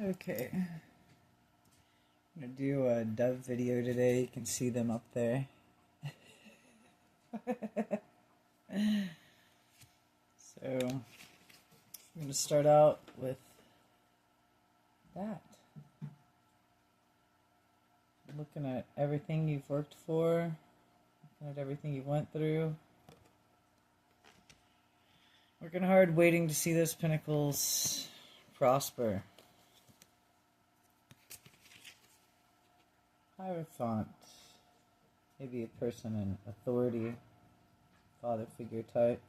Okay, I'm gonna do a dove video today. You can see them up there. So, I'm gonna start out with that. Looking at everything you've worked for, looking at everything you went through. Working hard, waiting to see those pinnacles prosper. Hierophant. Maybe a person in authority, father figure type.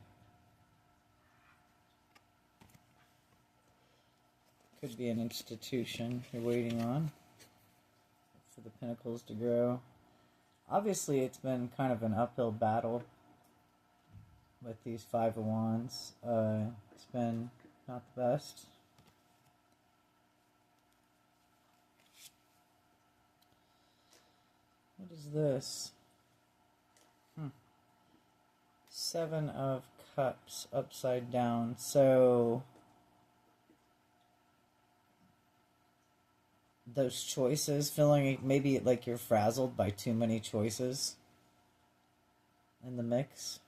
Could be an institution you're waiting on for the pinnacles to grow. Obviously, it's been kind of an uphill battle with these Five of Wands. It's been not the best. What is this? Seven of Cups upside down. So those choices, feeling maybe like you're frazzled by too many choices in the mix.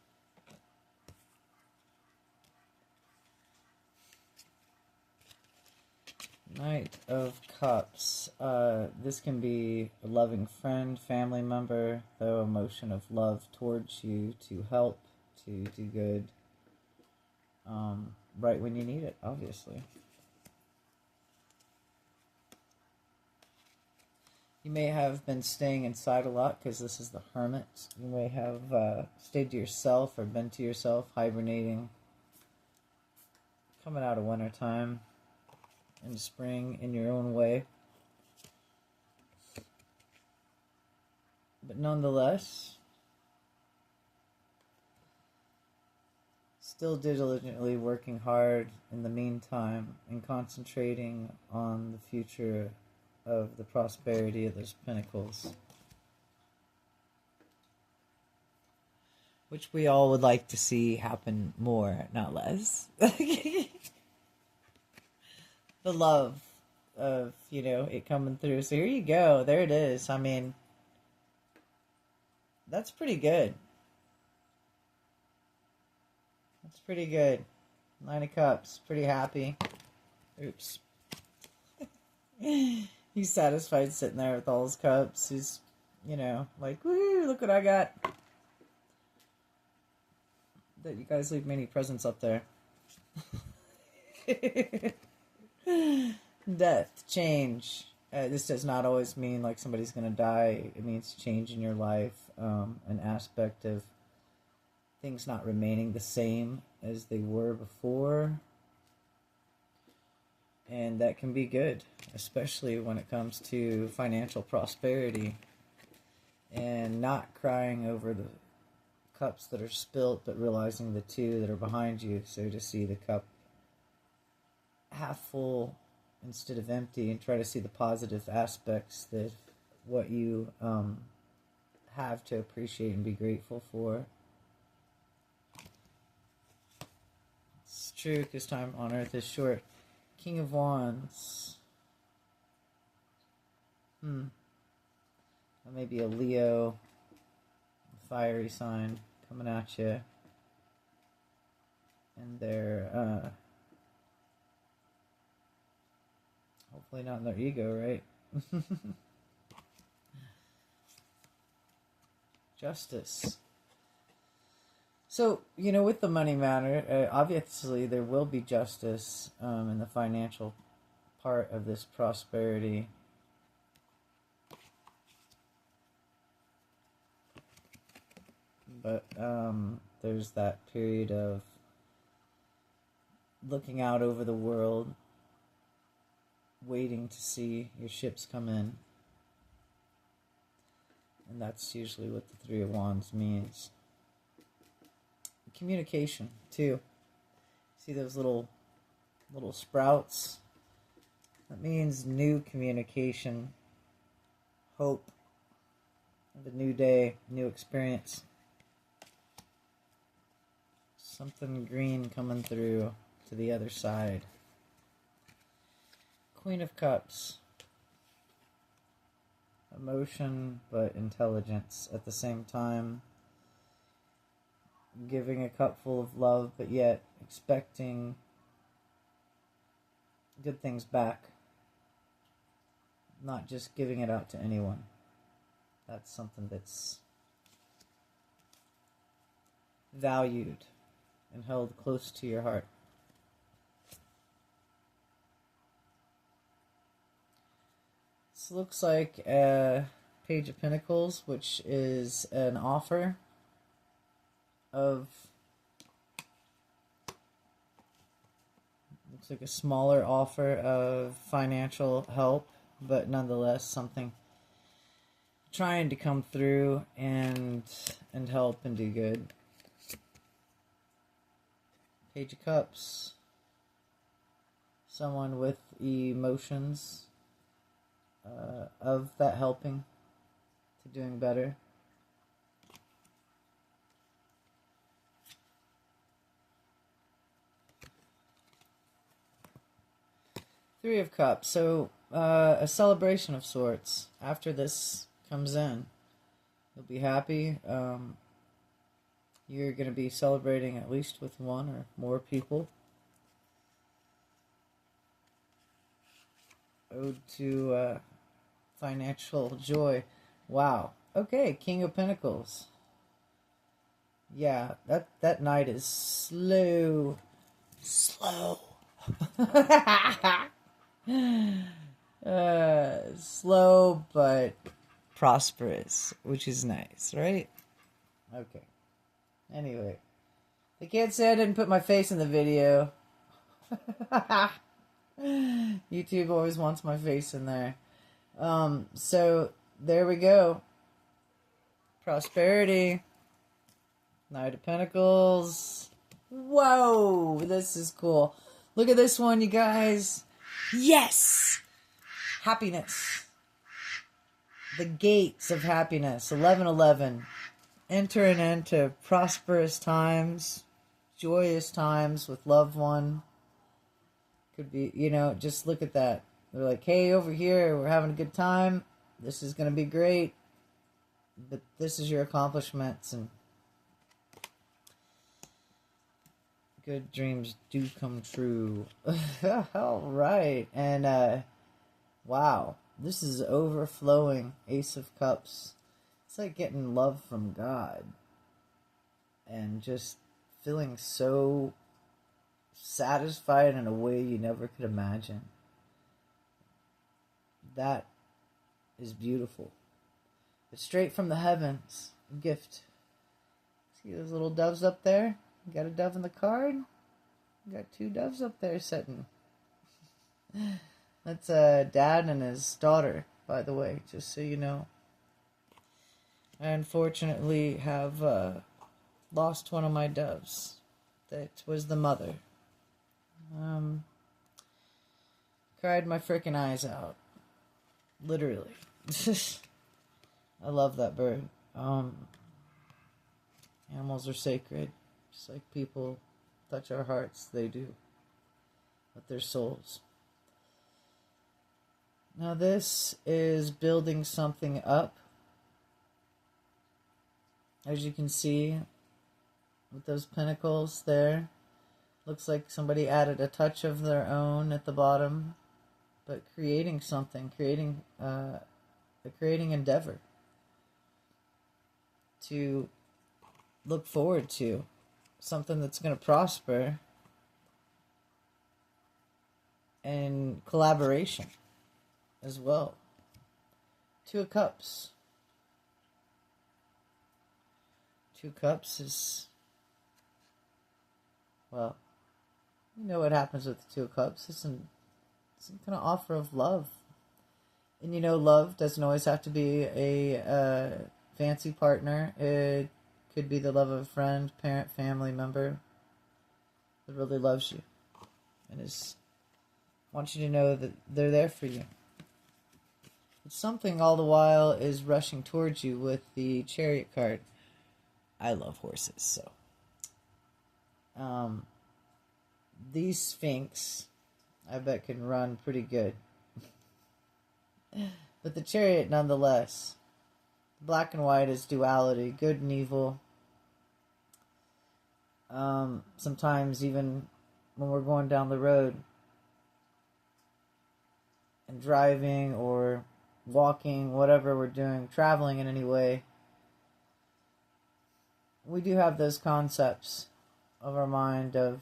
Knight of Cups. This can be a loving friend, family member, though emotion of love towards you to help, to do good, right when you need it, obviously. You may have been staying inside a lot because this is the Hermit. You may have stayed to yourself or been to yourself, hibernating, coming out of wintertime, into spring in your own way. But nonetheless, still diligently working hard in the meantime and concentrating on the future of the prosperity of those pinnacles, which we all would like to see happen more, not less. The love of, it coming through. So here you go. There it is. I mean, that's pretty good. That's pretty good. Nine of Cups. Pretty happy. Oops. He's satisfied sitting there with all his cups. He's, like, woo, look what I got. That you guys leave many presents up there. Death, change. This does not always mean like somebody's going to die. It means change in your life, an aspect of things not remaining the same as they were before. And that can be good, especially when it comes to financial prosperity. And not crying over the cups that are spilt, but realizing the two that are behind you. So to see the cup half full instead of empty, and try to see the positive aspects that what you have to appreciate and be grateful for. It's true because time on earth is short. King of Wands. Maybe a Leo, fiery sign coming at you. And they're hopefully not in their ego, right? Justice. So, with the money matter, obviously there will be justice in the financial part of this prosperity. But there's that period of looking out over the world, waiting to see your ships come in. And that's usually what the Three of Wands means. Communication, too. See those little sprouts? That means new communication, hope of a new day, new experience. Something green coming through to the other side. Queen of Cups. Emotion, but intelligence at the same time. Giving a cup full of love, but yet expecting good things back. Not just giving it out to anyone. That's something that's valued and held close to your heart. This looks like a Page of Pentacles, which is an offer of, looks like a smaller offer of financial help, but nonetheless something trying to come through and help and do good. Page of Cups. Someone with emotions of that helping to doing better. Three of Cups. So a celebration of sorts. After this comes in, you'll be happy. You're going to be celebrating at least with one or more people. Ode to financial joy. Wow. Okay, King of Pentacles. Yeah, that night is slow. Slow. Slow but prosperous, which is nice, right? Okay. Anyway, they can't say I didn't put my face in the video. YouTube always wants my face in there. So there we go. Prosperity. Knight of Pentacles. Whoa, this is cool. Look at this one, you guys. Yes! Happiness. The gates of happiness. 1111. Entering into prosperous times, joyous times with loved one. Could be, you know, just look at that. They're like, hey, over here, we're having a good time. This is going to be great. But this is your accomplishments, and good dreams do come true. All right. And, wow. This is overflowing Ace of Cups. It's like getting love from God. And just feeling so satisfied in a way you never could imagine. That is beautiful. It's straight from the heavens. A gift. See those little doves up there? You got a dove in the card? You got two doves up there sitting. That's a dad and his daughter, by the way, just so you know. I unfortunately have lost one of my doves. That was the mother. Cried my frickin' eyes out. Literally. I love that bird. Animals are sacred. Just like people touch our hearts, they do. With their souls. Now this is building something up. As you can see, with those pentacles there. Looks like somebody added a touch of their own at the bottom. But creating something, creating endeavor to look forward to, something that's going to prosper, and collaboration as well. Two of Cups. Two Cups is, well, you know what happens with the Two of Cups. It's some kind of offer of love. And you know, love doesn't always have to be a fancy partner. It could be the love of a friend, parent, family member that really loves you and wants you to know that they're there for you. But something all the while is rushing towards you with the Chariot card. I love horses, so. These Sphinx, I bet, can run pretty good. But the Chariot, nonetheless. Black and white is duality, good and evil. Sometimes even when we're going down the road and driving or walking, whatever we're doing, traveling in any way, we do have those concepts of our mind of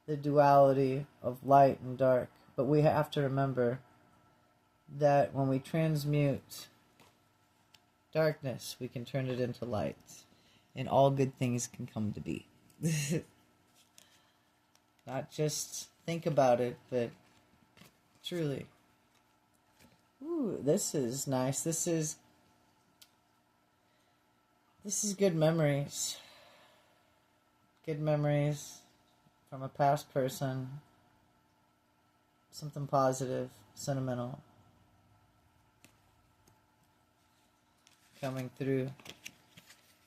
the duality of light and dark. But we have to remember that when we transmute darkness, we can turn it into light. And all good things can come to be. Not just think about it, but truly. Ooh, this is nice. This is good memories. Good memories from a past person. Something positive, sentimental. Coming through.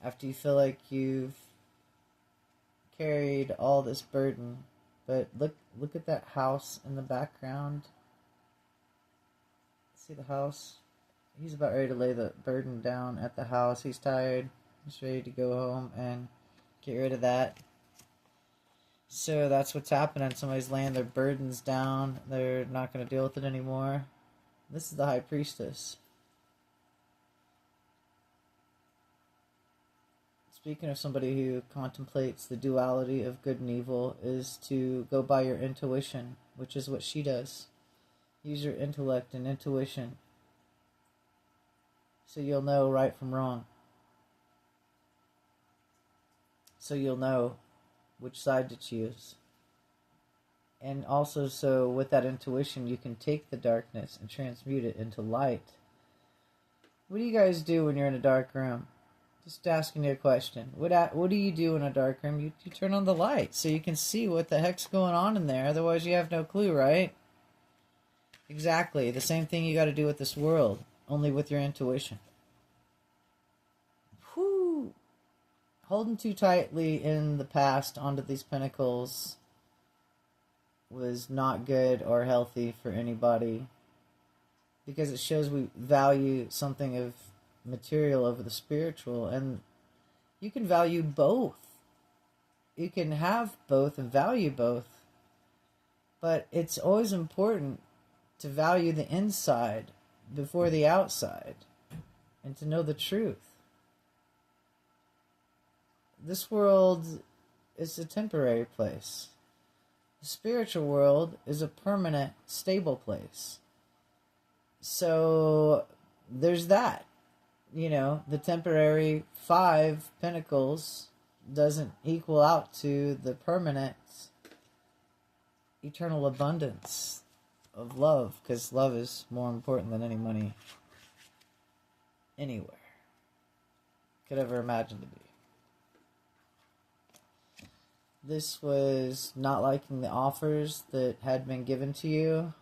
After you feel like you've carried all this burden. But look at that house in the background. See the house? He's about ready to lay the burden down at the house. He's tired. He's ready to go home and get rid of that. So that's what's happening. Somebody's laying their burdens down. They're not going to deal with it anymore. This is the High Priestess. Speaking of somebody who contemplates the duality of good and evil, is to go by your intuition, which is what she does. Use your intellect and intuition so you'll know right from wrong. So you'll know which side to choose. And also so with that intuition you can take the darkness and transmute it into light. What do you guys do when you're in a dark room? Just asking you a question. What do you do in a dark room? You turn on the light so you can see what the heck's going on in there. Otherwise you have no clue, right? Exactly. The same thing you got to do with this world, only with your intuition. Whew. Holding too tightly in the past onto these pinnacles was not good or healthy for anybody, because it shows we value something of material over the spiritual, and you can value both. You can have both and value both, but it's always important to value the inside before the outside and to know the truth. This world is a temporary place. The spiritual world is a permanent, stable place. So there's that. You know, the temporary 5 pentacles doesn't equal out to the permanent, eternal abundance of love, because love is more important than any money anywhere could ever imagine to be. This was not liking the offers that had been given to you,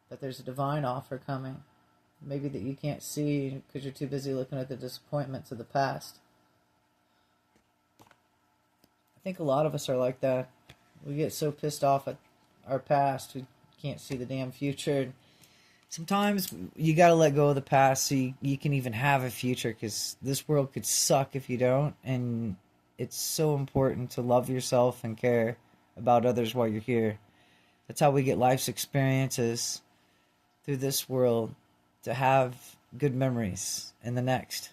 but there's a divine offer coming. Maybe that you can't see because you're too busy looking at the disappointments of the past. I think a lot of us are like that. We get so pissed off at our past, we can't see the damn future. Sometimes you gotta let go of the past so you can even have a future, because this world could suck if you don't, and it's so important to love yourself and care about others while you're here. That's how we get life's experiences through this world, to have good memories in the next.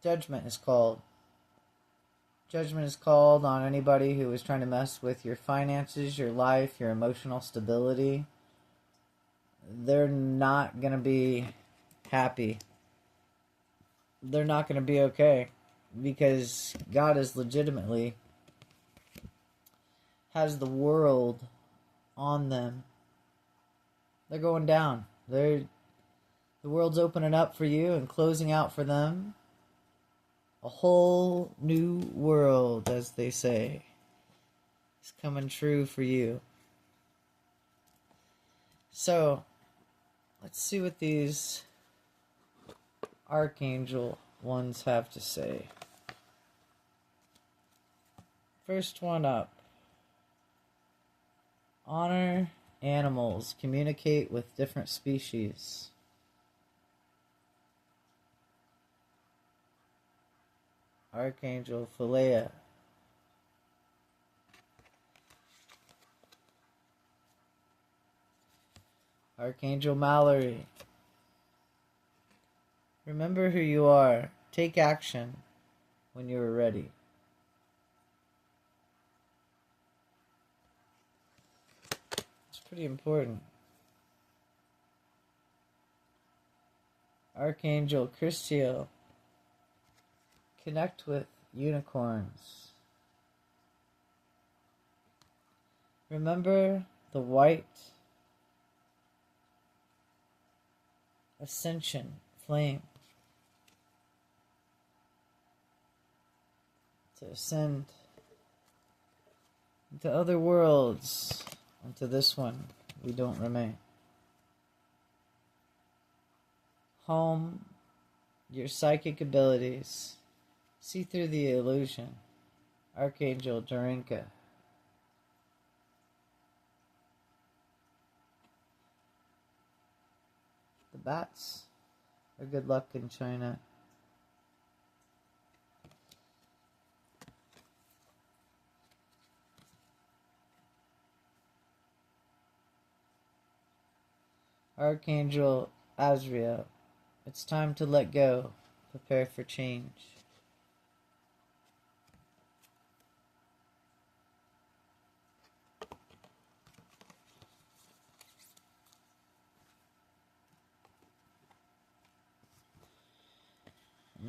Judgment is called. Judgment is called on anybody who is trying to mess with your finances, your life, your emotional stability. They're not going to be happy. They're not going to be okay, because God is legitimately has the world on them. They're going down. The world's opening up for you and closing out for them. A whole new world, as they say, is coming true for you. So, let's see what these archangel ones have to say. First one up. Honor animals. Communicate with different species. Archangel Philea. Archangel Mallory. Remember who you are. Take action when you are ready. It's pretty important. Archangel Christiel. Connect with unicorns. Remember the white ascension flame to ascend into other worlds. Into this one, we don't remain. Home your psychic abilities. See through the illusion. Archangel Dorinka. The bats are good luck in China. Archangel Azrael. It's time to let go. Prepare for change.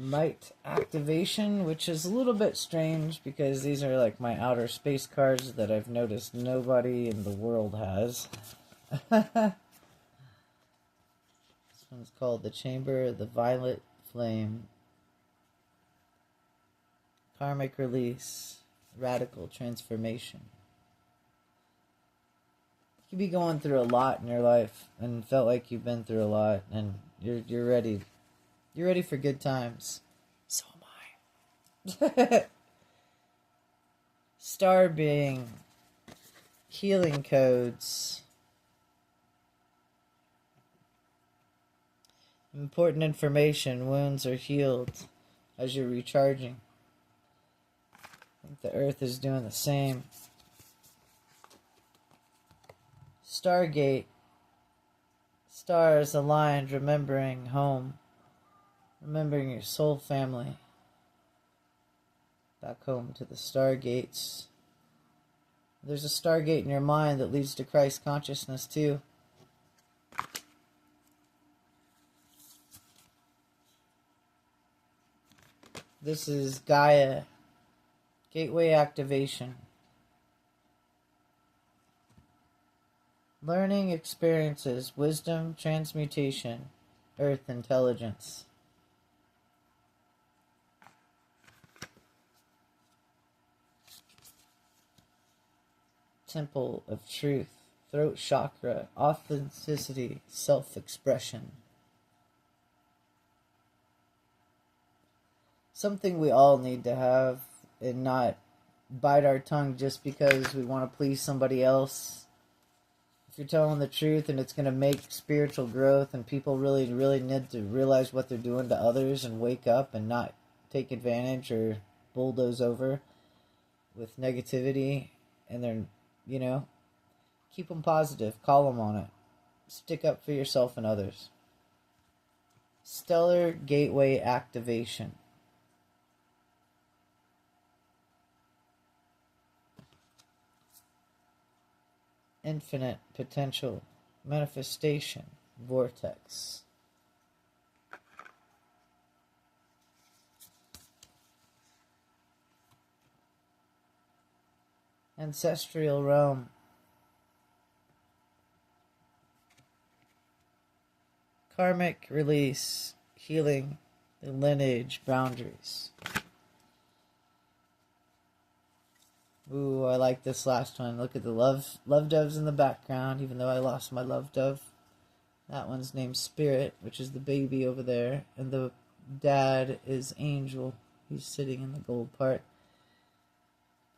Light activation, which is a little bit strange because these are like my outer space cards that I've noticed nobody in the world has. This one's called the Chamber of the Violet Flame. Karmic release. Radical transformation. You could be going through a lot in your life and felt like you've been through a lot and you're ready. You're ready for good times. So am I. Star being. Healing codes. Important information. Wounds are healed as you're recharging. I think the earth is doing the same. Stargate. Stars aligned, remembering home. Remembering your soul family. Back home to the stargates. There's a stargate in your mind that leads to Christ consciousness too. This is Gaia. Gateway activation. Learning experiences, wisdom, transmutation, earth intelligence. Temple of truth, throat chakra, authenticity, self-expression. Something we all need to have and not bite our tongue just because we want to please somebody else. If you're telling the truth and it's going to make spiritual growth and people really need to realize what they're doing to others and wake up and not take advantage or bulldoze over with negativity and they're, keep them positive, call them on it. Stick up for yourself and others. Stellar gateway activation. Infinite potential, manifestation, vortex. Ancestral realm. Karmic release, healing the lineage boundaries. Ooh, I like this last one. Look at the love doves in the background, even though I lost my love dove. That one's named Spirit, which is the baby over there. And the dad is Angel. He's sitting in the gold part.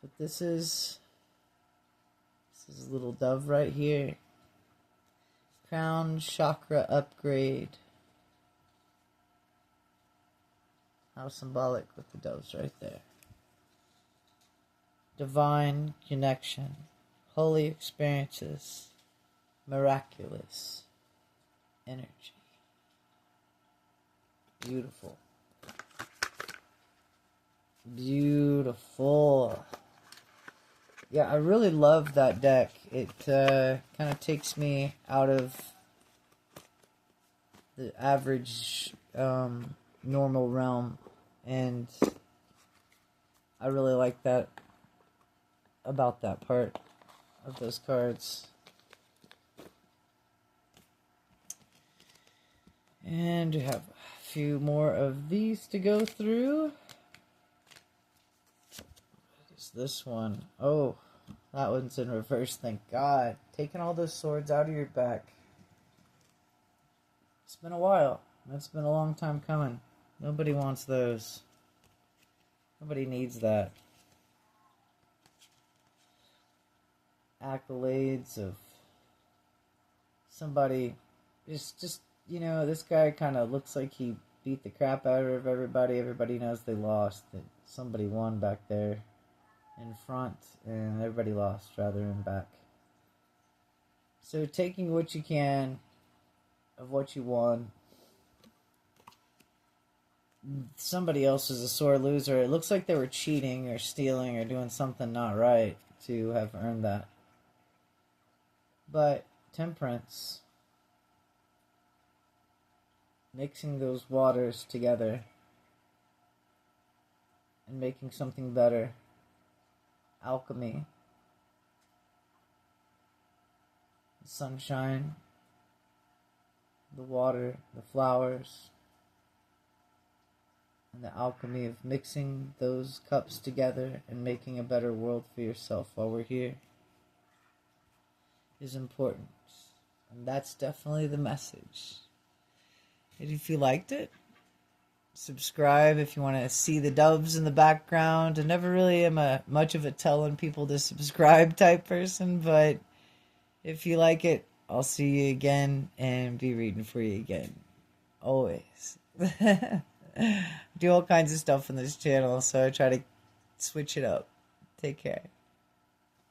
But this is This is a little dove right here. Crown chakra upgrade. How symbolic with the doves right there. Divine connection. Holy experiences. Miraculous energy. Beautiful. Beautiful. Yeah, I really love that deck. It kind of takes me out of the average normal realm, and I really like that about that part of those cards. And we have a few more of these to go through. What is this one? Oh, that one's in reverse, thank God. Taking all those swords out of your back. It's been a while. It's been a long time coming. Nobody wants those. Nobody needs that. Accolades of somebody. Just you know, this guy kind of looks like he beat the crap out of everybody. Everybody knows they lost. That somebody won back there in front, and everybody lost rather than back. So taking what you can of what you won. Somebody else is a sore loser. It looks like they were cheating or stealing or doing something not right to have earned that. But temperance, mixing those waters together and making something better. Alchemy, the sunshine, the water, the flowers, and the alchemy of mixing those cups together and making a better world for yourself while we're here is important. And that's definitely the message. And if you liked it, subscribe if you want to see the doves in the background. I never really am much of a telling people to subscribe type person, but if you like it, I'll see you again and be reading for you again. Always. Do all kinds of stuff on this channel, so I try to switch it up. Take care.